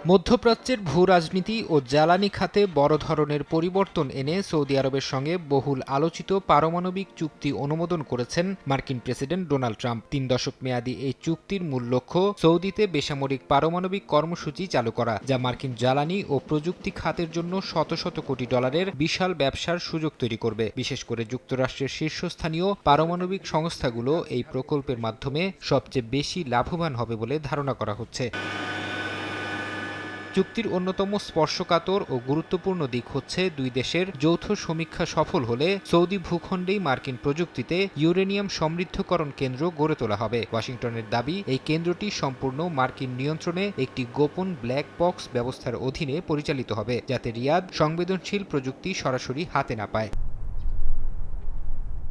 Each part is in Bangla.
মধ্যপ্রাচ্যের ভূ-রাজনীতি ও জ্বালানি খাতে বড় ধরনের পরিবর্তন এনে সৌদি আরবের সঙ্গে বহুল আলোচিত পারমাণবিক চুক্তি অনুমোদন করেছেন মার্কিন প্রেসিডেন্ট ডোনাল্ড ট্রাম্প। ৩ দশক মেয়াদী এই চুক্তির মূল লক্ষ্য সৌদিতে বেসামরিক পারমাণবিক কর্মসূচি চালু করা, যা মার্কিন জ্বালানি ও প্রযুক্তি খাতের জন্য শত শত কোটি ডলারের বিশাল ব্যবসার সুযোগ তৈরি করবে। বিশেষ করে যুক্তরাষ্ট্রের শীর্ষস্থানীয় পারমাণবিক সংস্থাগুলো এই প্রকল্পের মাধ্যমে সবচেয়ে বেশি লাভবান হবে বলে ধারণা করা হচ্ছে। চুক্তির অন্যতম স্পর্শকাতর ও গুরুত্বপূর্ণ দিক হচ্ছে দুই দেশের যৌথ সমীক্ষা সফল হলে সৌদি ভূখণ্ডেই মার্কিন প্রযুক্তিতে ইউরেনিয়াম সমৃদ্ধকরণ কেন্দ্র গড়ে তোলা হবে। ওয়াশিংটনের দাবি, এই কেন্দ্রটি সম্পূর্ণ মার্কিন নিয়ন্ত্রণে একটি গোপন ব্ল্যাক বক্স ব্যবস্থার অধীনে পরিচালিত হবে, যাতে রিয়াদ সংবেদনশীল প্রযুক্তি সরাসরি হাতে না পায়।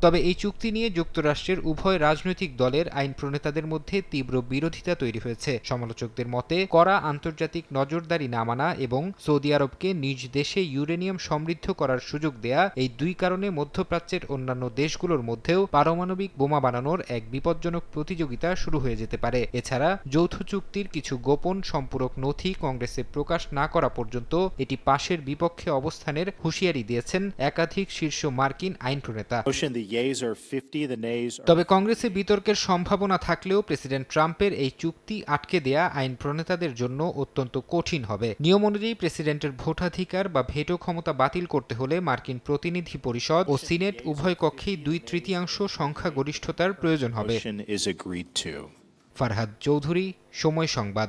তবে এই চুক্তি নিয়ে যুক্তরাষ্ট্রের উভয় রাজনৈতিক দলের আইন প্রণেতাদের মধ্যে তীব্র বিরোধিতা তৈরি হয়েছে। সমালোচকদের মতে, কড়া আন্তর্জাতিক নজরদারি না মানা এবং সৌদি আরবকে নিজ দেশে ইউরেনিয়াম সমৃদ্ধ করার সুযোগ দেয়া, এই দুই কারণে মধ্যপ্রাচ্যের অন্যান্য দেশগুলোর মধ্যেও পারমাণবিক বোমা বানানোর এক বিপজ্জনক প্রতিযোগিতা শুরু হয়ে যেতে পারে। এছাড়া যৌথ চুক্তির কিছু গোপন সম্পূরক নথি কংগ্রেসে প্রকাশ না করা পর্যন্ত এটি পাশের বিপক্ষে অবস্থানের হুঁশিয়ারি দিয়েছেন একাধিক শীর্ষ মার্কিন আইন প্রণেতা। তবে কংগ্রেসে বিতর্কের সম্ভাবনা থাকলেও প্রেসিডেন্ট ট্রাম্পের এই চুক্তি আটকে দেয়া আইন প্রণেতাদের জন্য অত্যন্ত কঠিন হবে। নিয়ম অনুযায়ী প্রেসিডেন্টের ভোটাধিকার বা ভেটো ক্ষমতা বাতিল করতে হলে মার্কিন প্রতিনিধি পরিষদ ও সিনেট উভয় কক্ষেই 2/3 সংখ্যাগরিষ্ঠতার প্রয়োজন হবে। ফারহাদ চৌধুরী, সময় সংবাদ।